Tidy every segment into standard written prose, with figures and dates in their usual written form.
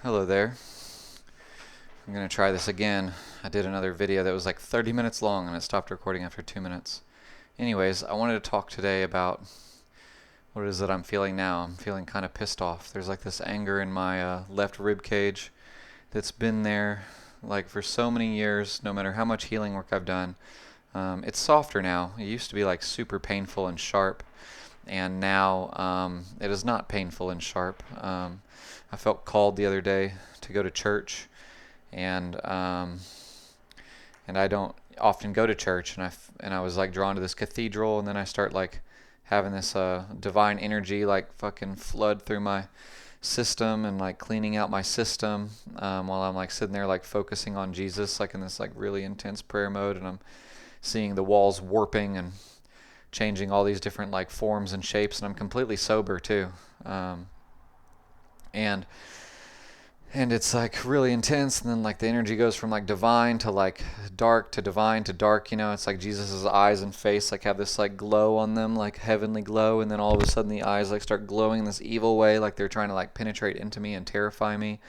Hello there. I'm going to try this again. I did another video that was like 30 minutes long and it stopped recording after 2 minutes. Anyways, I wanted to talk today about what it is that I'm feeling now. I'm feeling kind of pissed off. There's like this anger in my left rib cage that's been there like for so many years, no matter how much healing work I've done. It's softer now. It used to be like super painful and sharp, and now it is not painful and sharp. I felt called the other day to go to church, and I don't often go to church, and I was like drawn to this cathedral, and then I start like having this divine energy like fucking flood through my system and like cleaning out my system while I'm like sitting there like focusing on Jesus like in this like really intense prayer mode, and I'm seeing the walls warping and changing all these different like forms and shapes, and I'm completely sober too. And it's like really intense, and then like the energy goes from like divine to like dark to divine to dark, it's like Jesus's eyes and face like have this like glow on them, like heavenly glow, and then all of a sudden the eyes like start glowing in this evil way, like they're trying to like penetrate into me and terrify me.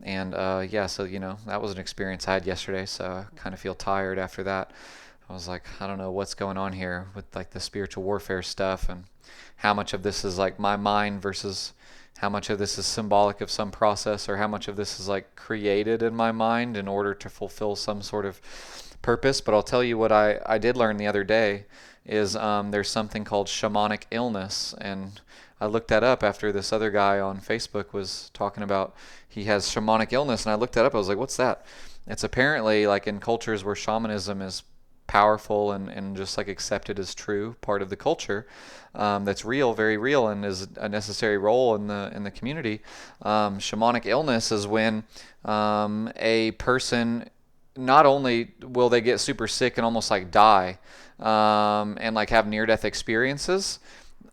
And so that was an experience I had yesterday, so I kind of feel tired after that. I was like, I don't know what's going on here with like the spiritual warfare stuff, and how much of this is like my mind versus how much of this is symbolic of some process, or how much of this is like created in my mind in order to fulfill some sort of purpose. But I'll tell you what I did learn the other day is there's something called shamanic illness, and I looked that up after this other guy on Facebook was talking about he has shamanic illness, and I looked that up. I was like, what's that? It's apparently like in cultures where shamanism is powerful and just like accepted as true part of the culture, that's real, very real, and is a necessary role in the community. Shamanic illness is when a person, not only will they get super sick and almost like die, and like have near-death experiences,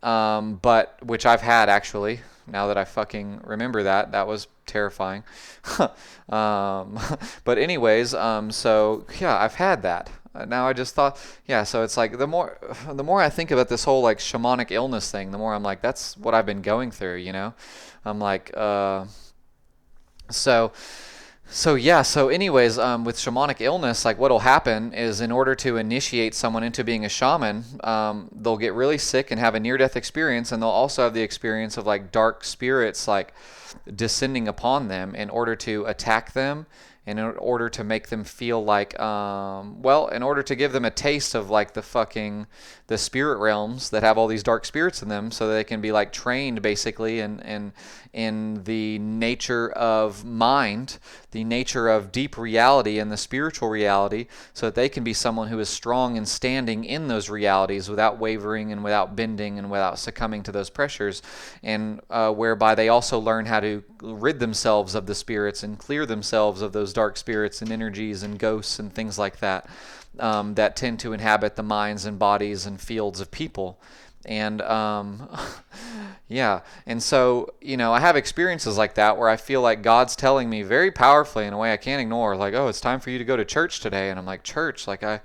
but which I've had actually. Now that I fucking remember that was terrifying. But anyways, so yeah, I've had that. Now I just thought, yeah, so it's like the more I think about this whole like shamanic illness thing, the more I'm like, that's what I've been going through, I'm like, so anyways, with shamanic illness, like what'll happen is in order to initiate someone into being a shaman, they'll get really sick and have a near-death experience, and they'll also have the experience of like dark spirits like descending upon them in order to attack them, and in order to make them feel like, in order to give them a taste of like the spirit realms that have all these dark spirits in them, so that they can be like trained basically in the nature of mind, the nature of deep reality and the spiritual reality, so that they can be someone who is strong and standing in those realities without wavering and without bending and without succumbing to those pressures, and whereby they also learn how to rid themselves of the spirits and clear themselves of those dark spirits and energies and ghosts and things like that, that tend to inhabit the minds and bodies and fields of people. And yeah, and so I have experiences like that where I feel like God's telling me very powerfully in a way I can't ignore, like, oh, it's time for you to go to church today. And I'm like, church? Like I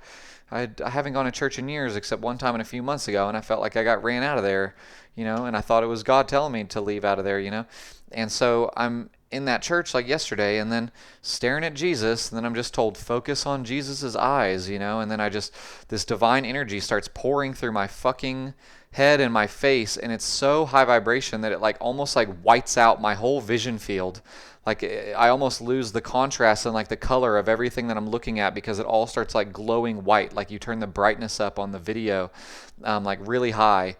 haven't gone to church in years except one time and a few months ago, and I felt like I got ran out of there, and I thought it was God telling me to leave out of there, And so I'm in that church like yesterday, and then staring at Jesus, and then I'm just told, focus on Jesus's eyes, and then this divine energy starts pouring through my fucking head and my face, and it's so high vibration that it like almost like whites out my whole vision field. Like I almost lose the contrast and like the color of everything that I'm looking at, because it all starts like glowing white, like you turn the brightness up on the video like really high.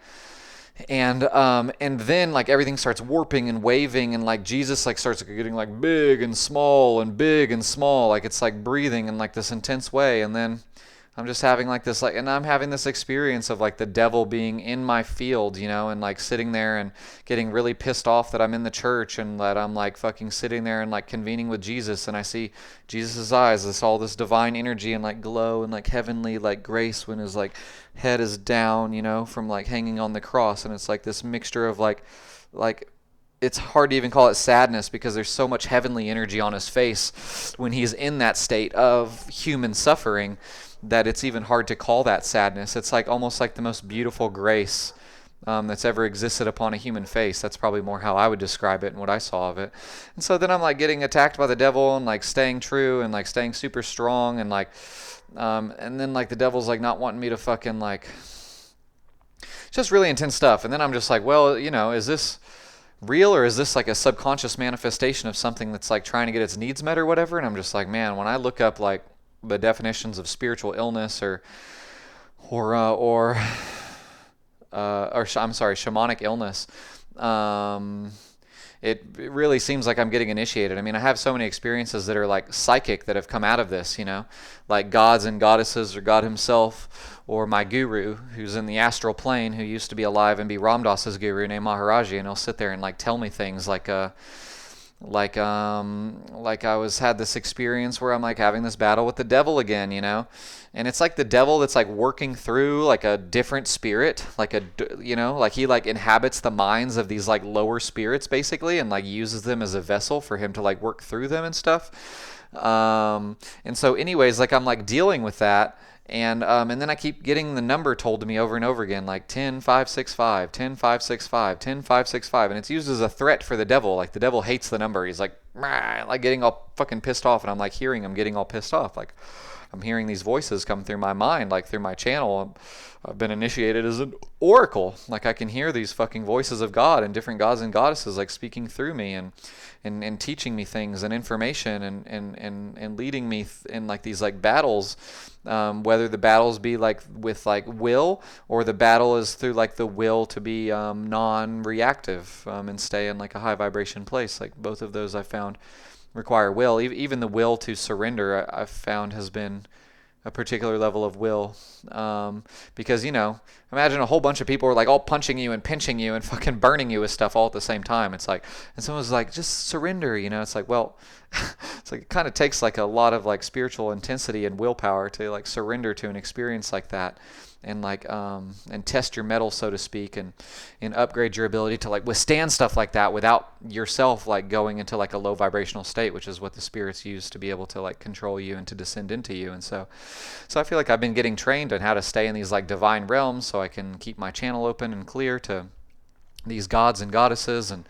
And then like everything starts warping and waving, and like Jesus like starts getting like big and small and big and small, like it's like breathing in like this intense way. And then I'm just having like this like, and I'm having this experience of like the devil being in my field, and like sitting there and getting really pissed off that I'm in the church, and that I'm like fucking sitting there and like convening with Jesus, and I see Jesus's eyes, all this divine energy and like glow and like heavenly like grace when his like head is down, from like hanging on the cross, and it's like this mixture of like it's hard to even call it sadness, because there's so much heavenly energy on his face when he's in that state of human suffering, that it's even hard to call that sadness. It's like almost like the most beautiful grace that's ever existed upon a human face. That's probably more how I would describe it and what I saw of it. And so then I'm like getting attacked by the devil and like staying true and like staying super strong and like, and then like the devil's like not wanting me to fucking like, just really intense stuff. And then I'm just like, well, is this real, or is this like a subconscious manifestation of something that's like trying to get its needs met or whatever? And I'm just like, man, when I look up like the definitions of spiritual illness or I'm sorry, shamanic illness, it really seems like I'm getting initiated. I mean, I have so many experiences that are like psychic that have come out of this, like gods and goddesses or God himself, or my guru who's in the astral plane who used to be alive and be Ram Dass's guru named Maharaji, and he'll sit there and like tell me things like I had this experience where I'm like having this battle with the devil again, and it's like the devil that's like working through like a different spirit, like like he like inhabits the minds of these like lower spirits basically, and like uses them as a vessel for him to like work through them and stuff. And so anyways, like I'm like dealing with that. And then I keep getting the number told to me over and over again, like 10565, 10565, 10565, and it's used as a threat for the devil. Like the devil hates the number. He's like getting all fucking pissed off, and I'm like hearing him getting all pissed off. Like I'm hearing these voices come through my mind, like through my channel. I've been initiated as an oracle. Like I can hear these fucking voices of God and different gods and goddesses like speaking through me and teaching me things and information and leading me in like these like battles, whether the battles be like with like will, or the battle is through like the will to be non-reactive and stay in like a high vibration place. Like both of those I found require will. Even the will to surrender I've found has been a particular level of will, because imagine a whole bunch of people are like all punching you and pinching you and fucking burning you with stuff all at the same time. It's like, and someone's like, just surrender, it's like, well, it's like it kind of takes like a lot of like spiritual intensity and willpower to like surrender to an experience like that, and like and test your mettle, so to speak, and upgrade your ability to like withstand stuff like that without yourself like going into like a low vibrational state, which is what the spirits use to be able to like control you and to descend into you. And so I feel like I've been getting trained on how to stay in these like divine realms so I can keep my channel open and clear to these gods and goddesses and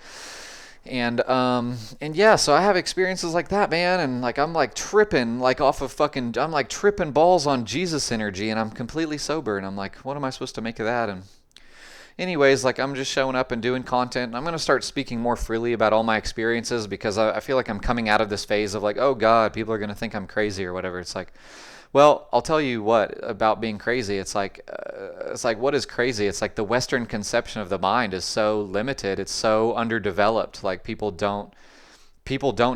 yeah, so I have experiences like that, man, and like I'm like tripping like off of fucking, I'm like tripping balls on Jesus energy, and I'm completely sober, and I'm like, what am I supposed to make of that? And anyways, like I'm just showing up and doing content. I'm going to start speaking more freely about all my experiences, because I feel like I'm coming out of this phase of like, oh God, people are going to think I'm crazy or whatever. It's like, well, I'll tell you what about being crazy. It's like what is crazy? It's like the Western conception of the mind is so limited. It's so underdeveloped. Like people don't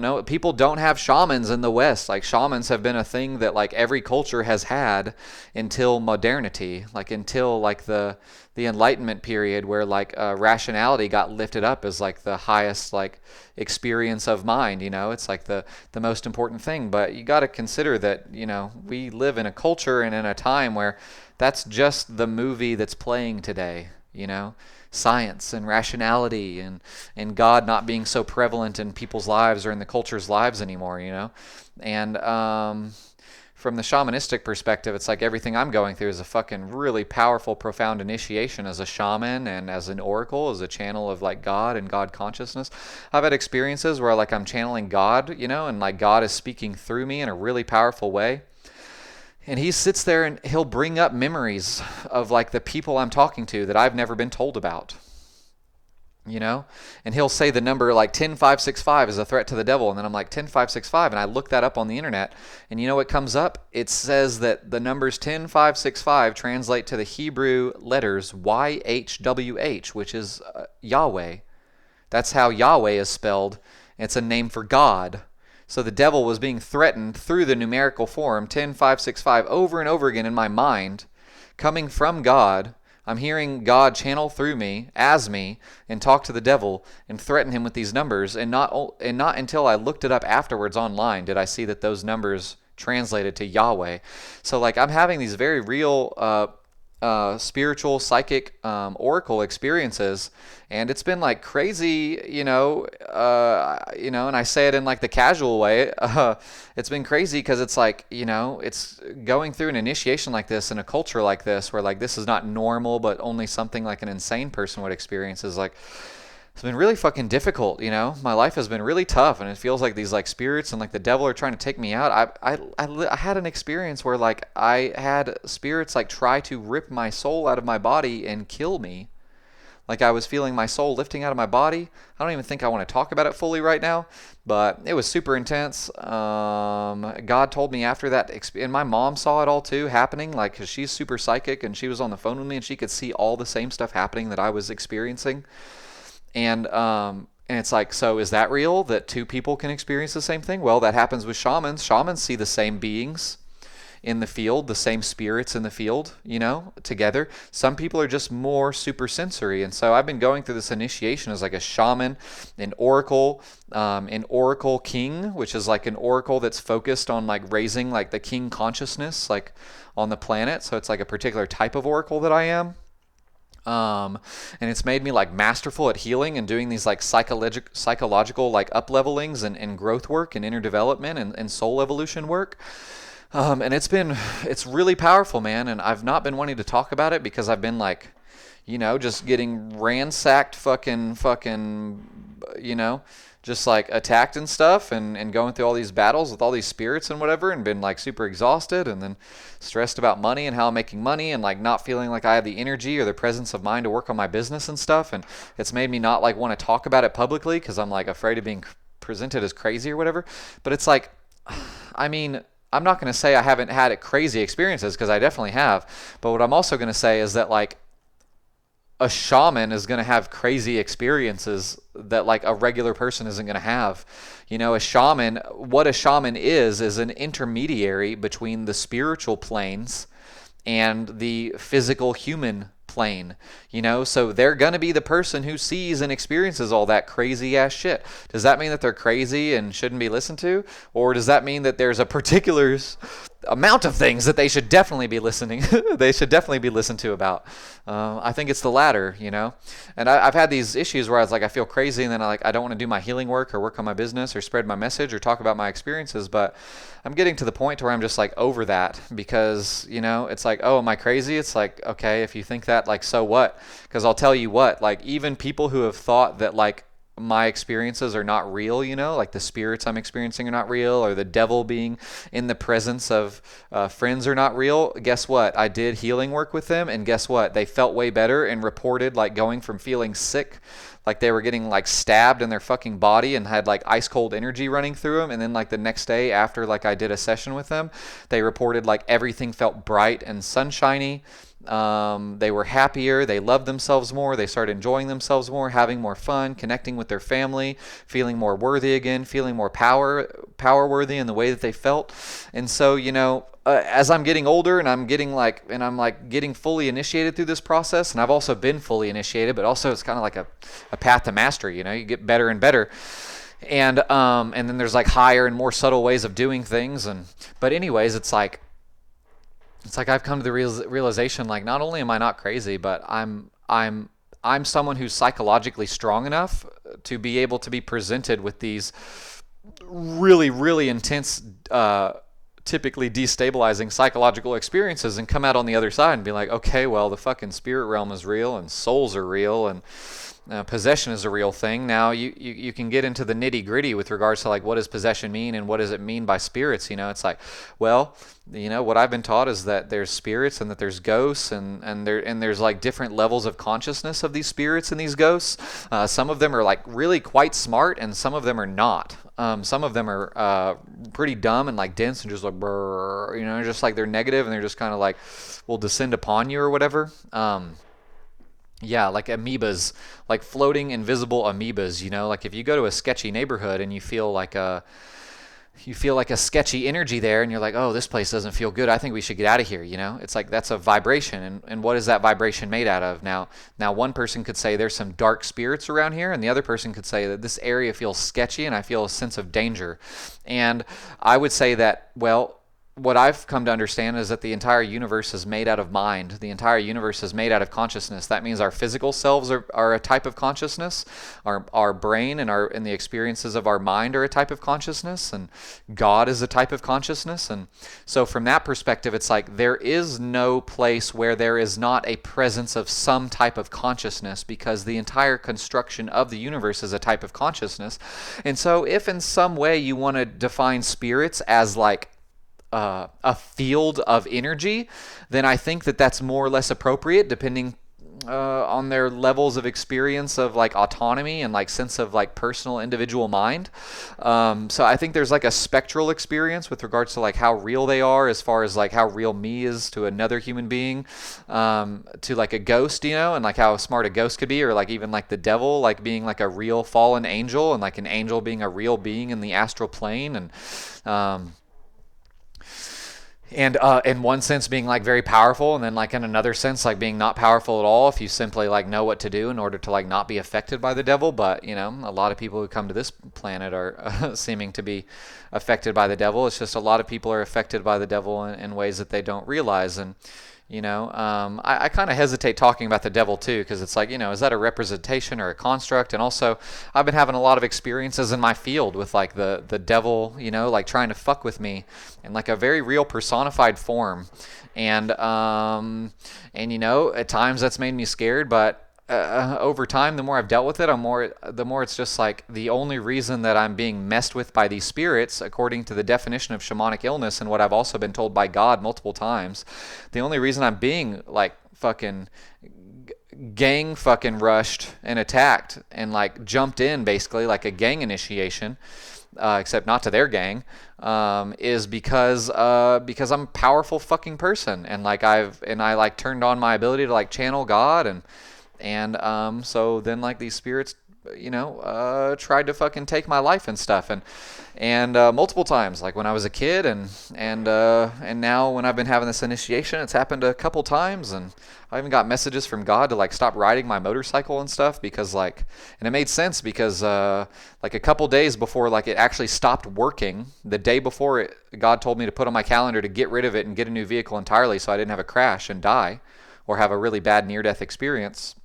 know. People don't have shamans in the West. Like shamans have been a thing that like every culture has had until modernity, like until like the Enlightenment period, where like rationality got lifted up as like the highest like experience of mind. It's like the most important thing. But you got to consider that we live in a culture and in a time where that's just the movie that's playing today. Science and rationality and God not being so prevalent in people's lives or in the culture's lives anymore, And from the shamanistic perspective, it's like everything I'm going through is a fucking really powerful, profound initiation as a shaman and as an oracle, as a channel of like God and God consciousness. I've had experiences where like I'm channeling God, and like God is speaking through me in a really powerful way. And he sits there and he'll bring up memories of like the people I'm talking to that I've never been told about. And he'll say the number like 10565 is a threat to the devil. And then I'm like 10565. And I look that up on the internet. And you know what comes up? It says that the numbers 10565 translate to the Hebrew letters YHWH, which is Yahweh. That's how Yahweh is spelled. It's a name for God. So the devil was being threatened through the numerical form 10565 over and over again in my mind, coming from God. I'm hearing God channel through me, as me, and talk to the devil and threaten him with these numbers. And not until I looked it up afterwards online did I see that those numbers translated to Yahweh. So like I'm having these very real spiritual psychic oracle experiences, and it's been like crazy, and I say it in like the casual way. It's been crazy because it's like, it's going through an initiation like this in a culture like this where like this is not normal, but only something like an insane person would experience is like, it's been really fucking difficult, My life has been really tough, and it feels like these like spirits and like the devil are trying to take me out. I had an experience where like I had spirits like try to rip my soul out of my body and kill me. Like I was feeling my soul lifting out of my body. I don't even think I want to talk about it fully right now, but it was super intense. God told me after that, and my mom saw it all too happening, like, cause she's super psychic and she was on the phone with me and she could see all the same stuff happening that I was experiencing. And it's like, so is that real that two people can experience the same thing? Well, that happens with shamans. Shamans see the same beings in the field, the same spirits in the field, together. Some people are just more super sensory. And so I've been going through this initiation as like a shaman, an oracle king, which is like an oracle that's focused on like raising like the king consciousness, like on the planet. So it's like a particular type of oracle that I am. And it's made me like masterful at healing and doing these like psychological like up levelings and growth work and inner development and soul evolution work. And it's really powerful, man. And I've not been wanting to talk about it because I've been like, just getting ransacked just like attacked and stuff and going through all these battles with all these spirits and whatever, and been like super exhausted and then stressed about money and how I'm making money and like not feeling like I have the energy or the presence of mind to work on my business and stuff. And it's made me not like want to talk about it publicly because I'm like afraid of being presented as crazy or whatever. But it's like, I mean, I'm not going to say I haven't had crazy experiences because I definitely have. But what I'm also going to say is that like a shaman is going to have crazy experiences that like a regular person isn't going to have. What a shaman is an intermediary between the spiritual planes and the physical human plane, so they're going to be the person who sees and experiences all that crazy ass shit. Does that mean that they're crazy and shouldn't be listened to? Or does that mean that there's a particular amount of things that they should definitely be listening they should definitely be listened to about? I think it's the latter, and I've had these issues where I was like, I feel crazy and then I don't want to do my healing work or work on my business or spread my message or talk about my experiences. But I'm getting to the point where I'm just like over that because, it's like, oh, am I crazy? It's like, okay, if you think that, like, so what? Because I'll tell you what, like, even people who have thought that like my experiences are not real, like the spirits I'm experiencing are not real, or the devil being in the presence of friends are not real. Guess what? I did healing work with them, and guess what? They felt way better and reported like going from feeling sick, like they were getting like stabbed in their fucking body and had like ice cold energy running through them, and then like the next day after like I did a session with them, they reported like everything felt bright and sunshiny. They were happier, they loved themselves more, they started enjoying themselves more, having more fun, connecting with their family, feeling more worthy again, feeling more power worthy in the way that they felt. And so, as I'm getting older and I'm getting fully initiated through this process, and I've also been fully initiated, but also it's kind of like a path to mastery, you get better and better. And then there's like higher and more subtle ways of doing things. But anyways, it's like I've come to the realization, like, not only am I not crazy, but I'm someone who's psychologically strong enough to be able to be presented with these really, really intense, typically destabilizing psychological experiences and come out on the other side and be like, okay, well, the fucking spirit realm is real and souls are real and possession is a real thing. Now you can get into the nitty gritty with regards to like, what does possession mean and what does it mean by spirits? It's like, well, what I've been taught is that there's spirits and that there's ghosts and there's like different levels of consciousness of these spirits and these ghosts. Some of them are like really quite smart and some of them are not. Some of them are pretty dumb and like dense and just like brrr, just like they're negative and they're just kind of like will descend upon you or whatever. Yeah, like amoebas, like floating invisible amoebas, like if you go to a sketchy neighborhood and you feel like a sketchy energy there and you're like, oh, this place doesn't feel good, I think we should get out of here, It's like that's a vibration, and what is that vibration made out of? Now one person could say there's some dark spirits around here, and the other person could say that this area feels sketchy and I feel a sense of danger. And I would say that, well, what I've come to understand is that the entire universe is made out of mind. The entire universe is made out of consciousness. That means our physical selves are a type of consciousness. Our brain and the experiences of our mind are a type of consciousness, and God is a type of consciousness. And so from that perspective, it's like there is no place where there is not a presence of some type of consciousness, because the entire construction of the universe is a type of consciousness. And so if in some way you want to define spirits as like a field of energy, then I think that that's more or less appropriate depending on their levels of experience of like autonomy and like sense of like personal individual mind. So I think there's like a spectral experience with regards to like how real they are, as far as like how real me is to another human being, to like a ghost, and like how smart a ghost could be, or like even like the devil, like being like a real fallen angel, and like an angel being a real being in the astral plane, and in one sense being like very powerful, and then like in another sense like being not powerful at all if you simply like know what to do in order to like not be affected by the devil. But a lot of people who come to this planet are seeming to be affected by the devil. It's just a lot of people are affected by the devil in ways that they don't realize. And I kind of hesitate talking about the devil too, because it's like, is that a representation or a construct? And also, I've been having a lot of experiences in my field with like the devil, like trying to fuck with me in like a very real personified form. And at times that's made me scared, but over time, the more I've dealt with it, the more it's just like the only reason that I'm being messed with by these spirits, according to the definition of shamanic illness and what I've also been told by God multiple times, the only reason I'm being like fucking gang fucking rushed and attacked and like jumped in basically like a gang initiation, except not to their gang, is because I'm a powerful fucking person, and like I like turned on my ability to like channel God, and so then like these spirits tried to fucking take my life and stuff, and multiple times, like when I was a kid, and now when I've been having this initiation, it's happened a couple times. And I even got messages from God to like stop riding my motorcycle and stuff, because like, and it made sense because like a couple days before like it actually stopped working, the day before it, God told me to put on my calendar to get rid of it and get a new vehicle entirely, so I didn't have a crash and die or have a really bad near-death experience.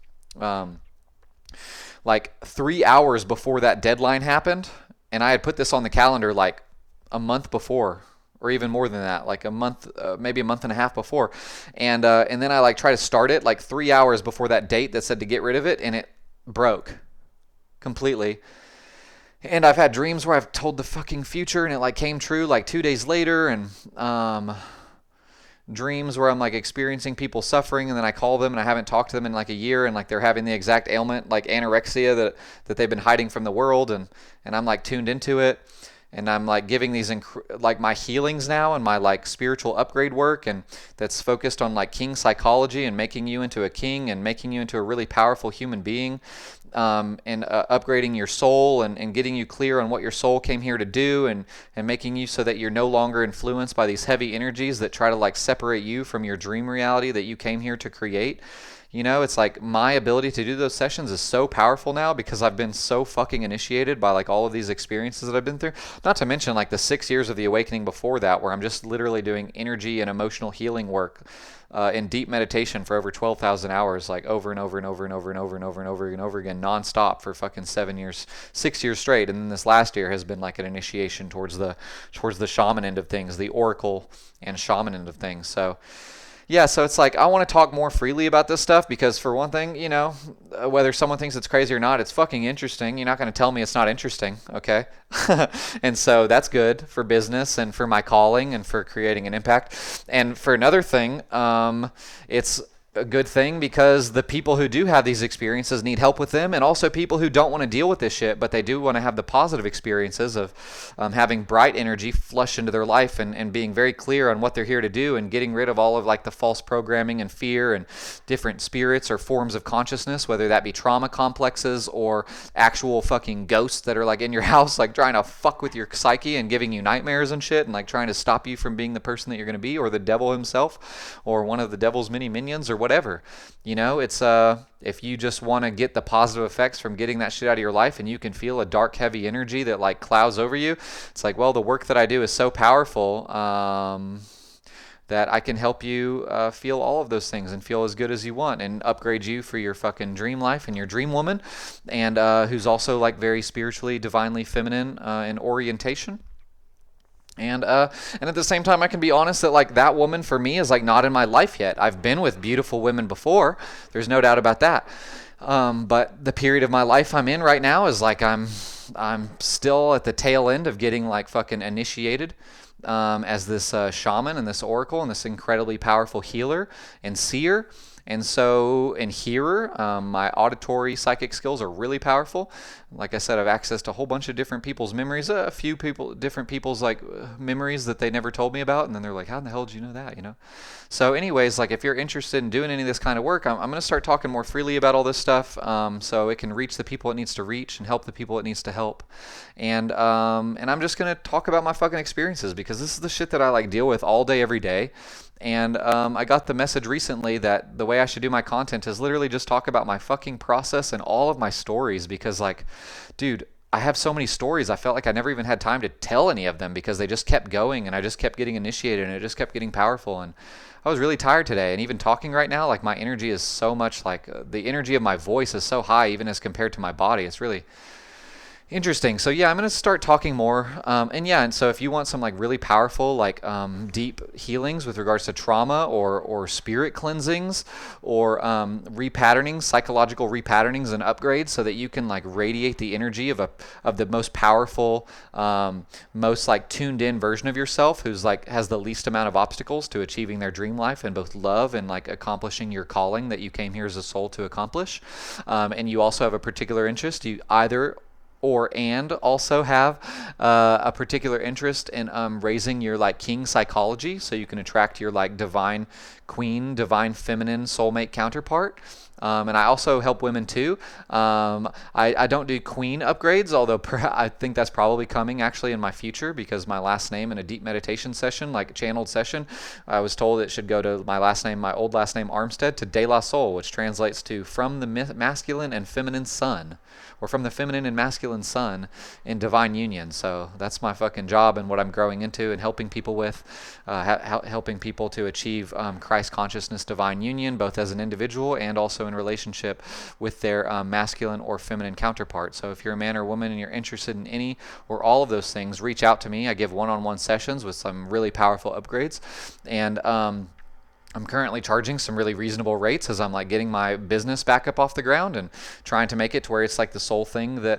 Like 3 hours before that deadline happened, and I had put this on the calendar like a month before, or even more than that, like a month, maybe a month and a half before, and then I like try to start it like 3 hours before that date that said to get rid of it, and it broke completely. And I've had dreams where I've told the fucking future and it like came true like 2 days later, and dreams where I'm like experiencing people suffering, and then I call them and I haven't talked to them in like a year, and like they're having the exact ailment, like anorexia, that they've been hiding from the world, and I'm like tuned into it, and I'm like giving these like my healings now and my like spiritual upgrade work, and that's focused on like king psychology and making you into a king and making you into a really powerful human being, and upgrading your soul, and getting you clear on what your soul came here to do, and making you so that you're no longer influenced by these heavy energies that try to like separate you from your dream reality that you came here to create. It's like my ability to do those sessions is so powerful now because I've been so fucking initiated by like all of these experiences that I've been through. Not to mention like the 6 years of the awakening before that, where I'm just literally doing energy and emotional healing work in deep meditation for over 12,000 hours, like over and over and over and over and over and over and over and over again, nonstop for fucking 7 years, 6 years straight. And then this last year has been like an initiation towards the shaman end of things, the oracle and shaman end of things. So yeah, so it's like I want to talk more freely about this stuff because, for one thing, whether someone thinks it's crazy or not, it's fucking interesting. You're not going to tell me it's not interesting, okay? And so that's good for business and for my calling and for creating an impact. And for another thing, it's a good thing because the people who do have these experiences need help with them, and also people who don't want to deal with this shit, but they do want to have the positive experiences of having bright energy flush into their life, and being very clear on what they're here to do, and getting rid of all of like the false programming and fear and different spirits or forms of consciousness, whether that be trauma complexes or actual fucking ghosts that are like in your house, like trying to fuck with your psyche and giving you nightmares and shit, and like trying to stop you from being the person that you're going to be, or the devil himself, or one of the devil's many minions, or whatever. You know, it's if you just want to get the positive effects from getting that shit out of your life, and you can feel a dark, heavy energy that like clouds over you, it's like, well, the work that I do is so powerful. That I can help you feel all of those things and feel as good as you want and upgrade you for your fucking dream life and your dream woman, and who's also like very spiritually, divinely feminine in orientation. And at the same time, I can be honest that like that woman for me is like not in my life yet. I've been with beautiful women before. There's no doubt about that. But the period of my life I'm in right now is like I'm still at the tail end of getting like fucking initiated as this shaman and this oracle and this incredibly powerful healer and seer. And so, and hearer, my auditory psychic skills are really powerful. Like I said, I've accessed a whole bunch of different people's memories, a few different people's like memories that they never told me about. And then they're like, how in the hell did you know that, you know? So anyways, like if you're interested in doing any of this kind of work, I'm going to start talking more freely about all this stuff so it can reach the people it needs to reach and help the people it needs to help. And I'm just going to talk about my fucking experiences because this is the shit that I like deal with all day, every day. And I got the message recently that the way I should do my content is literally just talk about my fucking process and all of my stories because, like, dude, I have so many stories. I felt like I never even had time to tell any of them because they just kept going and I just kept getting initiated and it just kept getting powerful. And I was really tired today. And even talking right now, like, my energy is so much like the energy of my voice is so high even as compared to my body. It's really interesting. So yeah, I'm going to start talking more. And so if you want some like really powerful, like deep healings with regards to trauma or spirit cleansings or repatternings, psychological repatternings and upgrades so that you can like radiate the energy of the most powerful, most like tuned in version of yourself who's like has the least amount of obstacles to achieving their dream life and both love and like accomplishing your calling that you came here as a soul to accomplish. And you also have a particular interest. You either and also have a particular interest in raising your like king psychology so you can attract your like divine queen, divine feminine soulmate counterpart. And I also help women too. I don't do queen upgrades, although I think that's probably coming actually in my future because my last name in a deep meditation session, like a channeled session, I was told it should go to my last name, my old last name Armstead, to De La Soul, which translates to from the masculine and feminine sun, or from the feminine and masculine sun in divine union. So that's my fucking job and what I'm growing into and helping people with, helping people to achieve Christ consciousness divine union, both as an individual and also in relationship with their masculine or feminine counterpart. So if you're a man or woman and you're interested in any or all of those things, reach out to me. I give one-on-one sessions with some really powerful upgrades. And I'm currently charging some really reasonable rates as I'm like getting my business back up off the ground and trying to make it to where it's like the sole thing that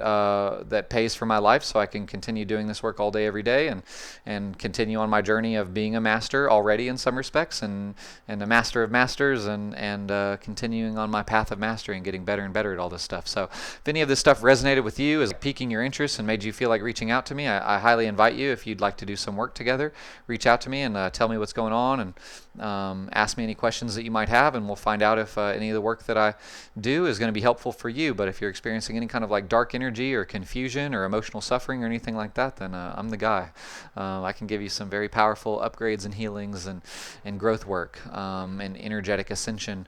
that pays for my life, so I can continue doing this work all day, every day, and continue on my journey of being a master already in some respects and a master of masters and continuing on my path of mastery and getting better and better at all this stuff. So if any of this stuff resonated with you, is piquing your interest and made you feel like reaching out to me, I highly invite you, if you'd like to do some work together, reach out to me and tell me what's going on and ask me any questions that you might have, and we'll find out if any of the work that I do is going to be helpful for you. But if you're experiencing any kind of like dark energy or confusion or emotional suffering or anything like that, then I'm the guy. I can give you some very powerful upgrades and healings and growth work and energetic ascension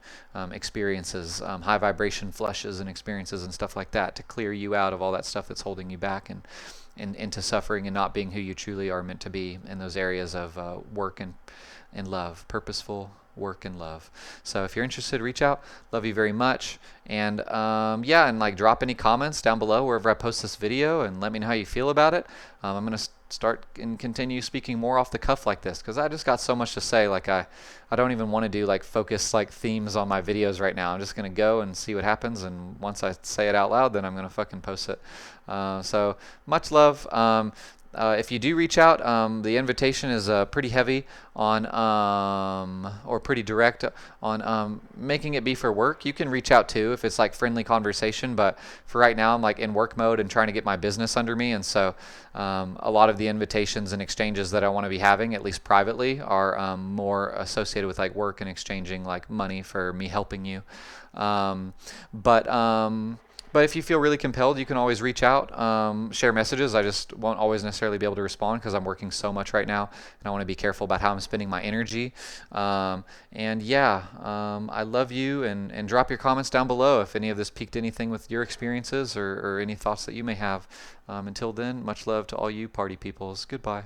experiences, high vibration flushes and experiences and stuff like that to clear you out of all that stuff that's holding you back and into suffering and not being who you truly are meant to be in those areas of work and love, purposeful work and love. So if you're interested, reach out. Love you very much. And and like drop any comments down below wherever I post this video and let me know how you feel about it. I'm going to start and continue speaking more off the cuff like this because I just got so much to say. Like I don't even want to do like focus like themes on my videos right now. I'm just going to go and see what happens, and once I say it out loud, then I'm going to fucking post it. So much love. If you do reach out, the invitation is pretty heavy on, or pretty direct on making it be for work. You can reach out too if it's like friendly conversation, but for right now I'm like in work mode and trying to get my business under me, and so a lot of the invitations and exchanges that I want to be having, at least privately, are more associated with like work and exchanging like money for me helping you. But if you feel really compelled, you can always reach out, share messages. I just won't always necessarily be able to respond because I'm working so much right now, and I want to be careful about how I'm spending my energy. And yeah, I love you, and drop your comments down below if any of this piqued anything with your experiences or any thoughts that you may have. Until then, much love to all you party peoples. Goodbye.